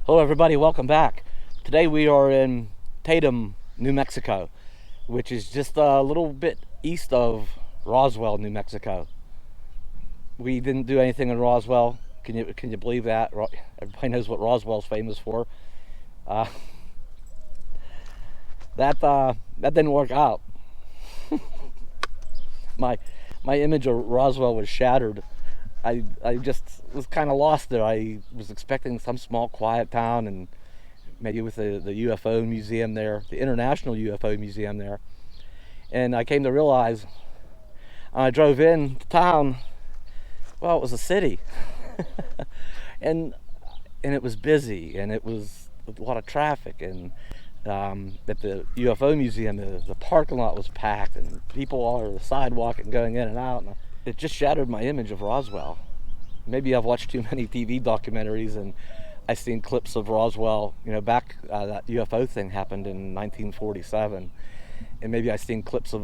Hello everybody, welcome back. Today we are in Tatum, New Mexico, which is just a little bit east of Roswell, New Mexico. We didn't do anything in Roswell. Can you believe that? Everybody knows what Roswell's famous for. Uh, that didn't work out. My image of Roswell was shattered. I just was kind of lost there. I was expecting some small quiet town, and maybe with the UFO museum there, the International UFO Museum there. And I came to realize when I drove in to town, well, it was a city. and it was busy, and it was a lot of traffic, and at the UFO museum, the parking lot was packed, and people all over the sidewalk and going in and out. And it just shattered my image of Roswell. Maybe I've watched too many TV documentaries, and I've seen clips of Roswell. Back that UFO thing happened in 1947, and maybe I've seen clips of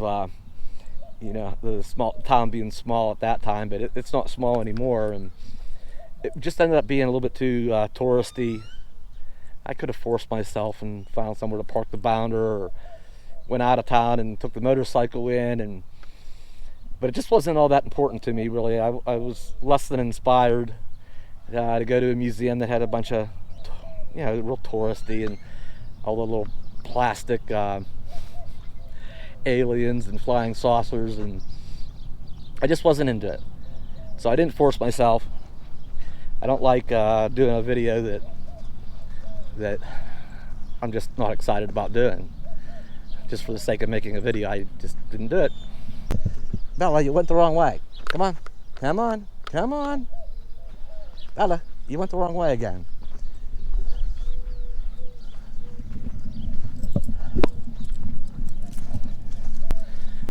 the small town being small at that time, but it's not small anymore, and it just ended up being a little bit too touristy. I could have forced myself and found somewhere to park the bounder, or went out of town and took the motorcycle in, but it just wasn't all that important to me, really. I was less than inspired to go to a museum that had a bunch of, real touristy, and all the little plastic aliens and flying saucers, and I just wasn't into it. So I didn't force myself. I don't like doing a video that I'm just not excited about doing. Just for the sake of making a video, I just didn't do it. Bella, you went the wrong way. Come on. Come on. Come on. Bella, you went the wrong way again.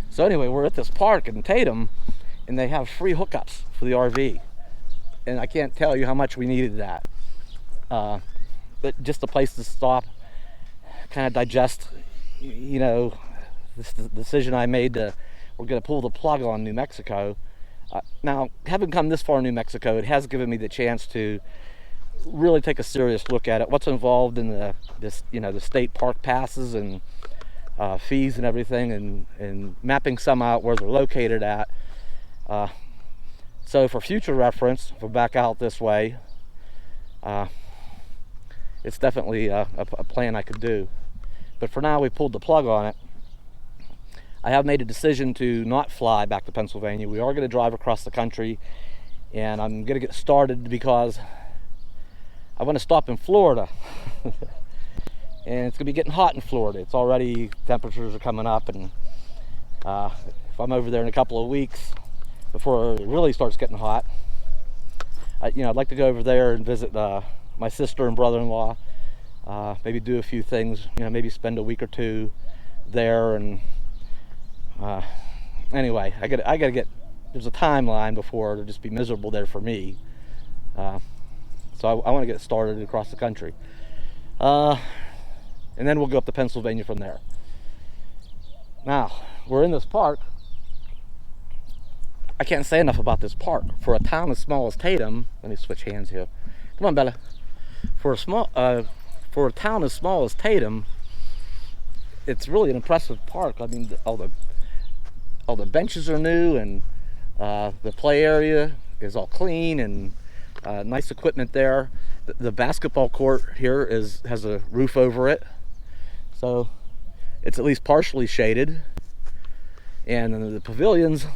So anyway, we're at this park in Tatum, and they have free hookups for the RV. And I can't tell you how much we needed that. But just a place to stop, kind of digest, this decision I made to, we're going to pull the plug on New Mexico. Now, having come this far in New Mexico, it has given me the chance to really take a serious look at it. What's involved in the state park passes and fees and everything, and mapping some out where they're located at. So for future reference, if we're back out this way, it's definitely a plan I could do. But for now, we pulled the plug on it. I have made a decision to not fly back to Pennsylvania. We are going to drive across the country, and I'm going to get started because I want to stop in Florida. And it's going to be getting hot in Florida. It's already, temperatures are coming up, and if I'm over there in a couple of weeks, before it really starts getting hot, I'd like to go over there and visit my sister and brother-in-law, maybe do a few things, maybe spend a week or two there. And anyway, I gotta get, there's a timeline before it'll just be miserable there for me. So I want to get started across the country, and then we'll go up to Pennsylvania from there. Now, we're in this park. I can't say enough about this park. For a town as small as Tatum, let me switch hands here. Come on, Bella. For a town as small as Tatum, it's really an impressive park. I mean, all the benches are new, and the play area is all clean, and nice equipment there. The basketball court here has a roof over it, so it's at least partially shaded. And then the pavilions,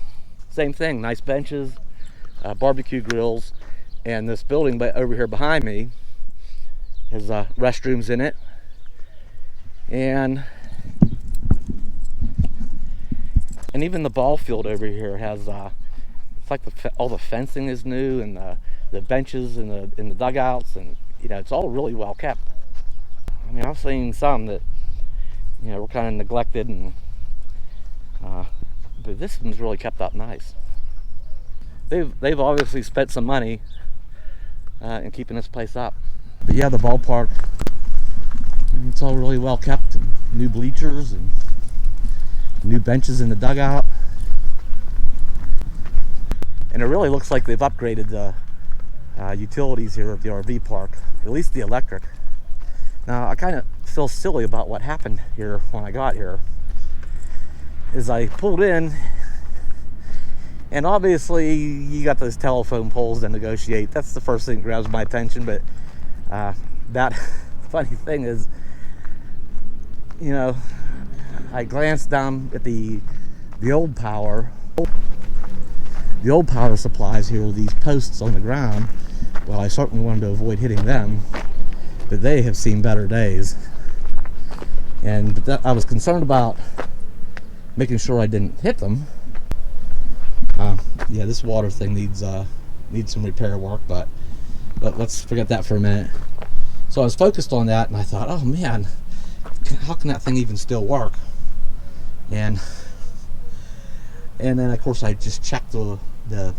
same thing, nice benches, barbecue grills, and this building over here behind me has restrooms in it. And even the ball field over here has, it's like all the fencing is new, and the benches in the dugouts, and it's all really well kept. I mean, I've seen some that were kind of neglected, and but this one's really kept up nice. They've obviously spent some money in keeping this place up. But yeah, the ballpark, it's all really well kept, and new bleachers and new benches in the dugout. And it really looks like they've upgraded the utilities here at the RV park, at least the electric. Now, I kind of feel silly about what happened here when I got here. As I pulled in, and obviously you got those telephone poles to negotiate. That's the first thing that grabs my attention. But that funny thing is, you know, I glanced down at the old power. The old power supplies here, these posts on the ground. Well, I certainly wanted to avoid hitting them, but they have seen better days. And I was concerned about making sure I didn't hit them. Yeah, this water thing needs some repair work, but let's forget that for a minute. So I was focused on that, and I thought, oh man, how can that thing even still work? And then of course I just checked the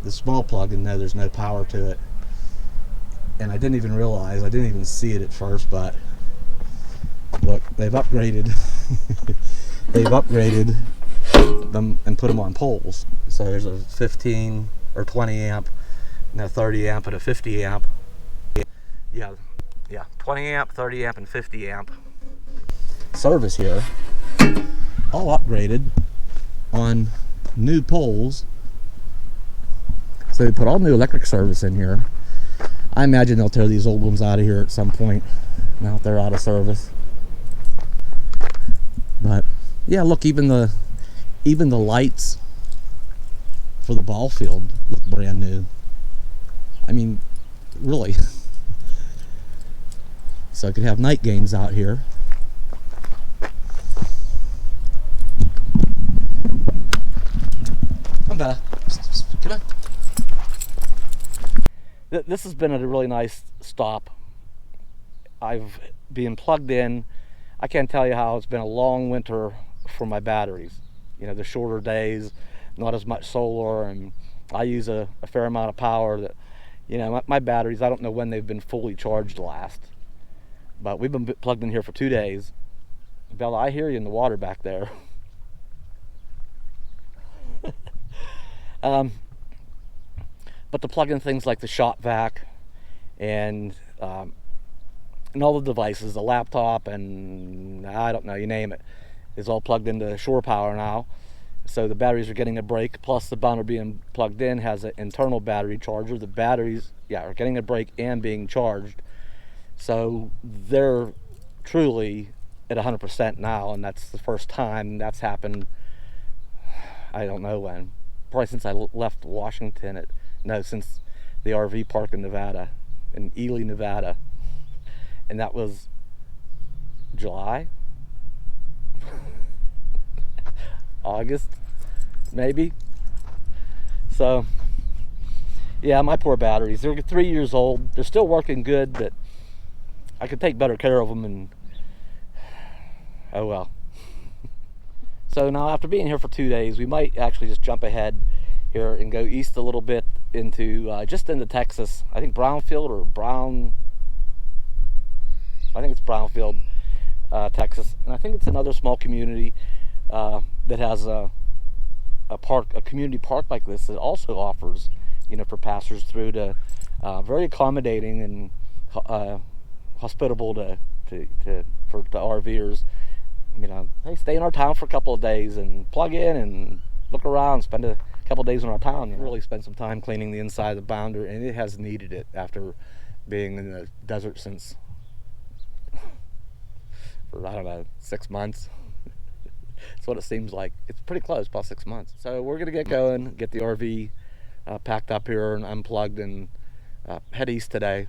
small plug, and no, there's no power to it. And I didn't even realize, I didn't even see it at first, but look, they've upgraded. They've upgraded them and put them on poles. So there's a 15 or 20 amp, and a 30 amp, and a 50 amp. Yeah, 20 amp, 30 amp, and 50 amp service here, all upgraded on new poles. So they put all new electric service in here. I imagine they'll tear these old ones out of here at some point now that they're out of service. But yeah, look, even the lights for the ball field look brand new. I mean, really. So I could have night games out here. Come on. This has been a really nice stop. I've been plugged in. I can't tell you how it's been a long winter for my batteries. You know, the shorter days, not as much solar, and I use a fair amount of power. That, you know, my batteries, I don't know when they've been fully charged last, but we've been plugged in here for 2 days. Bella, I hear you in the water back there. But to plug in things like the shop vac and all the devices, the laptop, and I don't know, you name it, is all plugged into shore power now. So the batteries are getting a break, plus the bundle being plugged in has an internal battery charger. The batteries, are getting a break and being charged. So they're truly at 100% now, and that's the first time that's happened, I don't know when. Probably since I left Washington, since the RV park in Nevada, in Ely, Nevada. And that was July? August, maybe. So, yeah, my poor batteries. They're 3 years old. They're still working good, but I could take better care of them, and oh well. So now, after being here for 2 days, we might actually just jump ahead here and go east a little bit into just into Texas. I think Brownfield, Texas, and I think it's another small community that has a community park like this that also offers, for passers through, to very accommodating and hospitable to RVers. Hey, stay in our town for a couple of days and plug in and look around, spend a couple of days in our town. Really spend some time cleaning the inside of the boundary, and it has needed it after being in the desert since, for I don't know, 6 months. That's what it seems like. It's pretty close, about 6 months. So we're gonna get going, get the RV packed up here and unplugged, and head east today.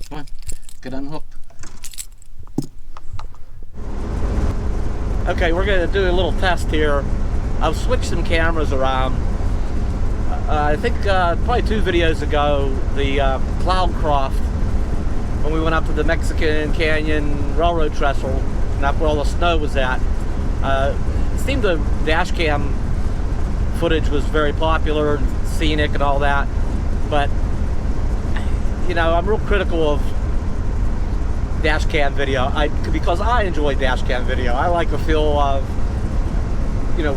Come on, get unhooked. Okay, we're going to do a little test here. I've switched some cameras around. I think probably 2 videos ago, the Cloudcroft, when we went up to the Mexican Canyon Railroad Trestle, and that's where all the snow was at. It seemed the dash cam footage was very popular and scenic and all that, but I'm real critical of dash cam video because I enjoy dash cam video. I like the feel of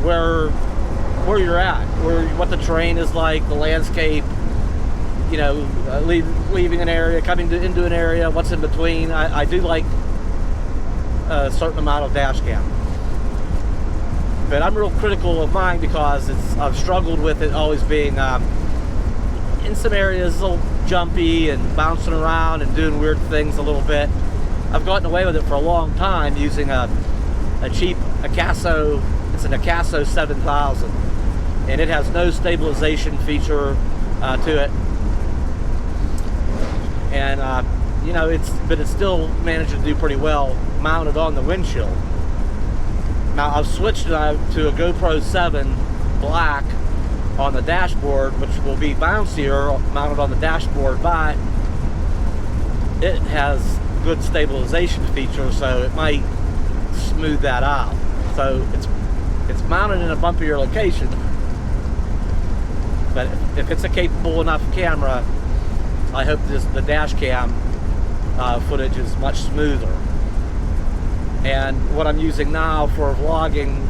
where where you're at, what the terrain is like, the landscape, you know, leaving an area, coming into an area, what's in between. I do like a certain amount of dash cam. But I'm real critical of mine because I've struggled with it always being in some areas a little jumpy and bouncing around and doing weird things a little bit. I've gotten away with it for a long time using a cheap Acaso. It's an Acaso 7000, and it has no stabilization feature to it. And you know, it's still managed to do pretty well mounted on the windshield. Now I've switched to a GoPro 7 Black on the dashboard, which will be bouncier mounted on the dashboard, but it has good stabilization features, so it might smooth that out. So it's mounted in a bumpier location, but if it's a capable enough camera, I hope the dash cam footage is much smoother. And what I'm using now for vlogging,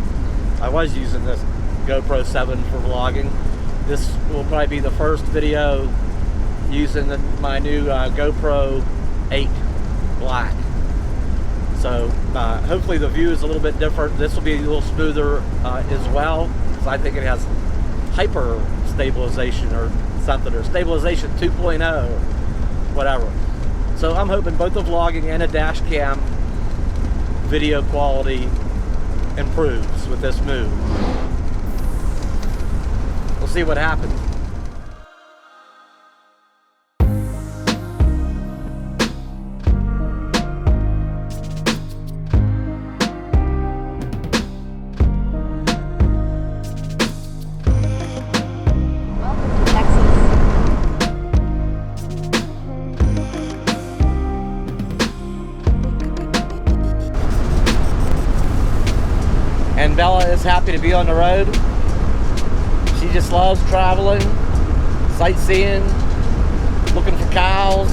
I was using this GoPro 7 for vlogging. This will probably be the first video using my new GoPro 8 Black. So hopefully the view is a little bit different. This will be a little smoother as well, because I think it has hyper stabilization or something, or stabilization 2.0, whatever. So I'm hoping both the vlogging and a dash cam video quality improves with this move. We'll see what happens. And Bella is happy to be on the road. She just loves traveling, sightseeing, looking for cows.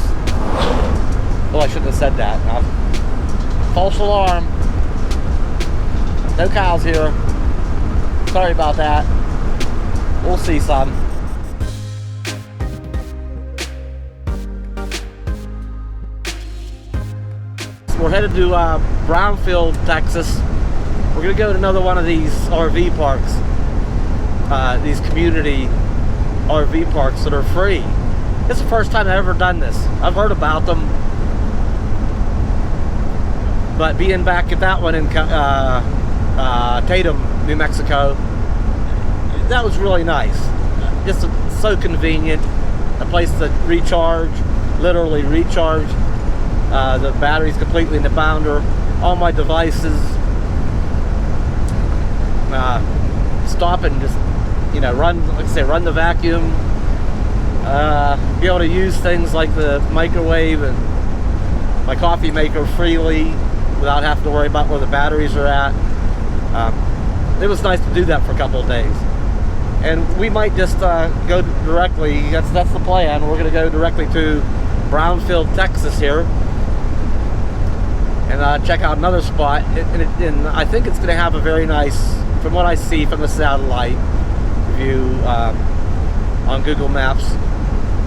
Oh, I shouldn't have said that. False alarm. No cows here. Sorry about that. We'll see some. We're headed to Brownfield, Texas. We're going to go to another one of these RV parks, these community RV parks that are free. It's the first time I've ever done this. I've heard about them, but being back at that one in Tatum, New Mexico, that was really nice. Just so convenient, a place to recharge, literally recharge. The battery's completely in the bounder. All my devices. Stop and just, you know, run, like I say, run the vacuum, be able to use things like the microwave and my coffee maker freely without having to worry about where the batteries are at. It was nice to do that for a couple of days, and we might just go directly. That's the plan. We're going to go directly to Brownfield, Texas here, and check out another spot. And I think it's going to have a very nice, from what I see from the satellite view on Google Maps,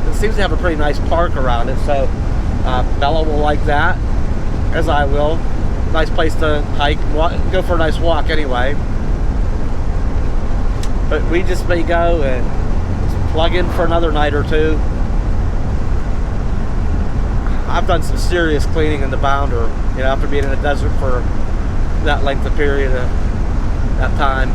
it seems to have a pretty nice park around it. So Bella will like that, as I will. Nice place to hike, go for a nice walk anyway. But we just may go and plug in for another night or two. I've done some serious cleaning in the bounder, you know, after being in the desert for that length of period of that time.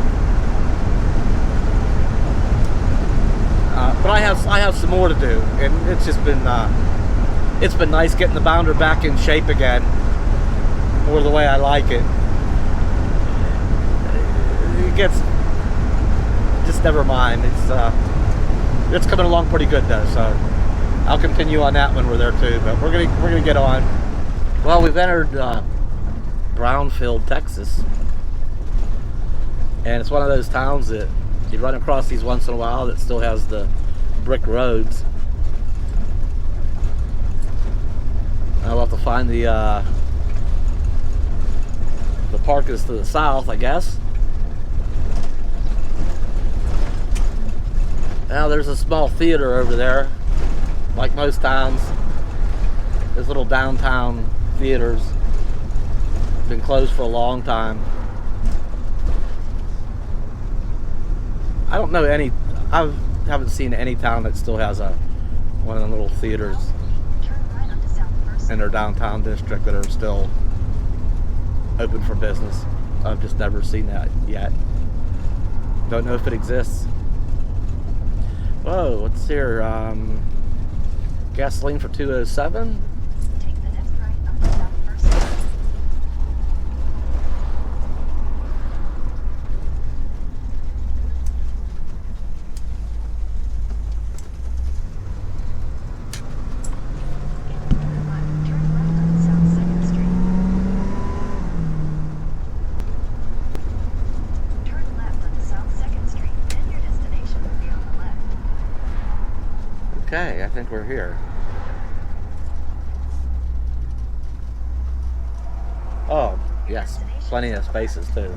But I have some more to do, and it's just been nice getting the bounder back in shape again, more the way I like it. It gets, just never mind. It's coming along pretty good though, so I'll continue on that when we're there too. But we're gonna get on. Well, we've entered Brownfield, Texas, and it's one of those towns that you run across these once in a while that still has the brick roads. I'll have to find the park is to the south, I guess. Now there's a small theater over there. Like most towns, there's little downtown theaters. Been closed for a long time. I don't know any. I haven't seen any town that still has one of the little theaters in their downtown district that are still open for business. I've just never seen that yet. Don't know if it exists. Whoa, what's here? Gasoline for $2.07. Take the next right onto South First Street. Turn left onto South 2nd Street. Turn left onto South 2nd Street. Then your destination will be on the left. Okay, I think we're here. Oh, yes, plenty of spaces too.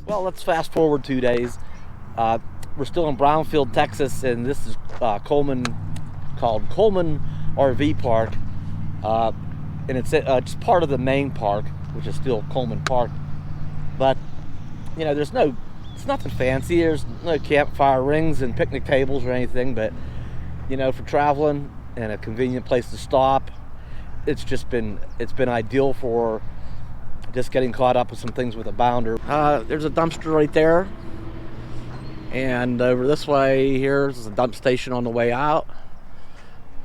Well, let's fast forward 2 days. We're still in Brownfield, Texas, and this is called Coleman RV Park, and it's just part of the main park, which is still Coleman Park. But you know, it's nothing fancy. There's no campfire rings and picnic tables or anything. But you know, for traveling and a convenient place to stop, it's been ideal for just getting caught up with some things with a bounder. There's a dumpster right there, and over this way here is a dump station on the way out.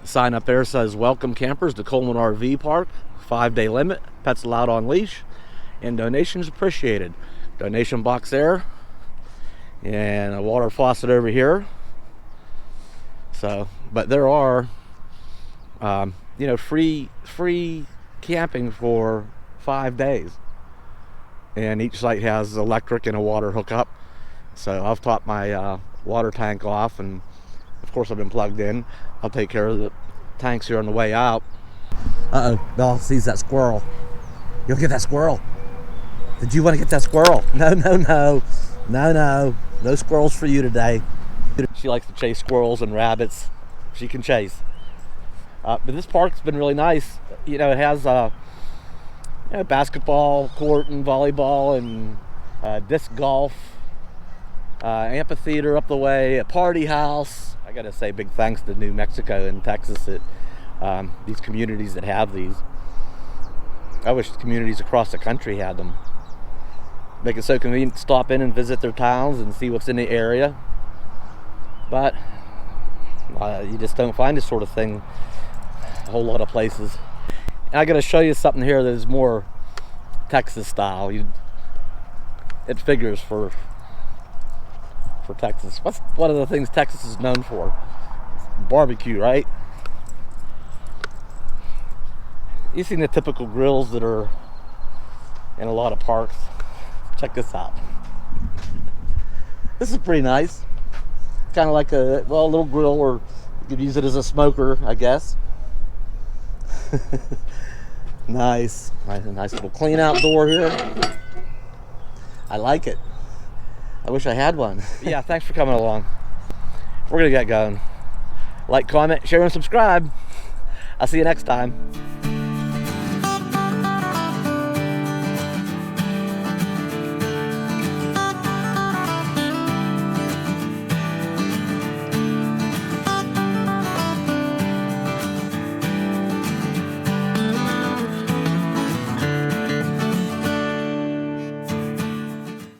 The sign up there says welcome campers to Coleman RV Park, 5-day limit, pets allowed on leash, and donations appreciated. Donation box there, and a water faucet over here. So, but there are you know, free camping for 5 days, and each site has electric and a water hookup. So I've topped my water tank off, and of course I've been plugged in. I'll take care of the tanks here on the way out. Uh-oh, Belle sees that squirrel. You'll get that squirrel. Did you want to get that squirrel? No squirrels for you today. She likes to chase squirrels and rabbits. She can chase. But this park's been really nice. You know, it has basketball court and volleyball and disc golf, amphitheater up the way, a party house. I gotta say big thanks to New Mexico and Texas that these communities that have these. I wish communities across the country had them. Make it so convenient to stop in and visit their towns and see what's in the area. But you just don't find this sort of thing a whole lot of places. And I got to show you something here that is more Texas style. It figures for Texas. What's one of the things Texas is known for? Barbecue, right? You've seen the typical grills that are in a lot of parks. Check this out. This is pretty nice. Kind of like a little grill, or you could use it as a smoker, I guess. Nice little clean out door here. I like it. I wish I had one. Yeah, thanks for coming along. We're gonna get going. Like, comment, share, and subscribe. I'll see you next time.